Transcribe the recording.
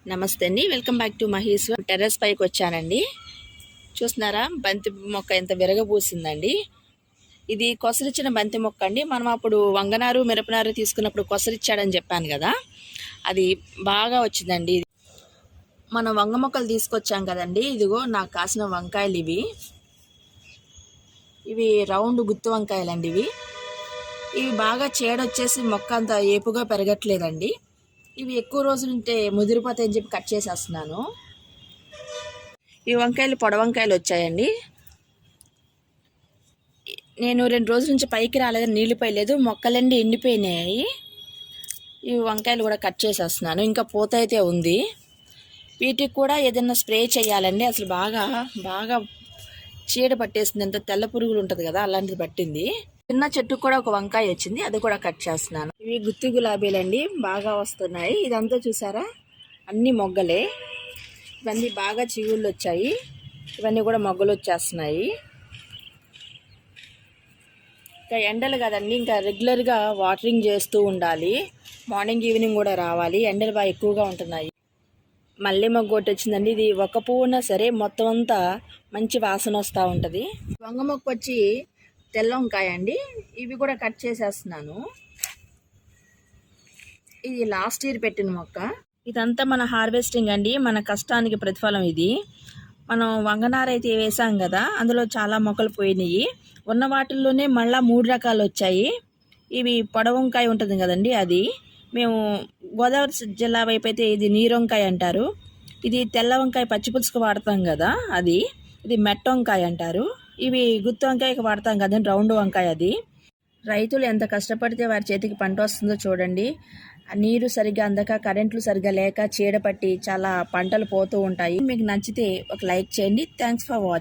నమస్తే అండి, welcome back to Maheshwar. Terrace పైకి వచ్చానండి. చూస్తున్నారా, బంతి మొక్క ఎంత విరగబూసిందండి. ఇది కొసరిచ్చిన బంతి మొక్క అండి. మనం అప్పుడు వంగనారు మిరపనారు తీసుకున్నప్పుడు కొసరిచ్చాడని చెప్పాను కదా, అది బాగా వచ్చిందండి. మనం వంగ మొక్కలు తీసుకొచ్చాం కదండి. ఇదిగో నాకు కాసిన వంకాయలు ఇవి రౌండ్ గుత్తి వంకాయలండి. ఇవి బాగా చేడొచ్చేసి మొక్క అంత ఏపుగా పెరగట్లేదండి. ఇవి ఎక్కువ రోజులుంటే ముదిరిపోతాయని చెప్పి కట్ చేసేస్తున్నాను. ఈ వంకాయలు పొడవంకాయలు వచ్చాయండి. నేను 2 రోజుల నుంచి పైకి రాలేదని నీళ్లు పోయలేదు, మొక్కలన్నీ ఎండిపోయినాయి. ఈ వంకాయలు కూడా కట్ చేసేస్తున్నాను. ఇంకా పూత అయితే ఉంది. వీటికి కూడా ఏదైనా స్ప్రే చేయాలండి. అసలు బాగా బాగా చీడ పట్టేసింది. అంత తెల్ల పురుగులు ఉంటుంది కదా, అలాంటిది పట్టింది. చిన్న చెట్టుకు కూడా ఒక వంకాయ వచ్చింది, అది కూడా కట్ చేస్తున్నాను. ఇవి గుత్తి గులాబీలండి, బాగా వస్తున్నాయి. ఇదంతా చూసారా, అన్ని మొగ్గలే. ఇవన్నీ బాగా చిగుళ్ళు వచ్చాయి. ఇవన్నీ కూడా మొగ్గలు వచ్చేస్తున్నాయి. ఇంకా ఎండలు కదండి, ఇంకా రెగ్యులర్గా వాటరింగ్ చేస్తూ ఉండాలి. మార్నింగ్ ఈవినింగ్ కూడా రావాలి. ఎండలు బాగా ఎక్కువగా ఉంటున్నాయి. మల్లె మొగ్గ ఒకటి వచ్చిందండి. ఇది ఒక పువ్వు ఉన్నా సరే మొత్తం అంతా మంచి వాసన వస్తూ ఉంటుంది. వంగ మొక్క వచ్చి తెల్ల వంకాయ అండి. ఇవి కూడా కట్ చేసేస్తున్నాను. ఇది లాస్ట్ ఇయర్ పెట్టిన మొక్క. ఇదంతా మన హార్వెస్టింగ్ అండి, మన కష్టానికి ప్రతిఫలం ఇది. మనం వంగనారైతే వేసాం కదా, అందులో చాలా మొక్కలు పోయినాయి. ఉన్న వాటిల్లోనే మళ్ళీ 3 రకాలు వచ్చాయి. ఇవి పొడవంకాయ ఉంటుంది కదండి, అది. మేము గోదావరి జిల్లా వైపు అయితే ఇది నీరొంకాయ అంటారు. ఇది తెల్ల వంకాయ పచ్చిపులుసుకు వాడతాం కదా, అది. ఇది మెట్ట వంకాయ అంటారు. ఇవి గుత్తి వంకాయకి వాడతాం కదండి, రౌండ్ వంకాయ అది. రైతులు ఎంత కష్టపడితే వారి చేతికి పంట వస్తుందో చూడండి. నీరు సరిగ్గా అందక, కరెంట్లు సరిగ్గా లేక, చీడ పట్టి చాలా పంటలు పోతూ ఉంటాయి. మీకు నచ్చితే ఒక లైక్ చేయండి. Thanks for watching.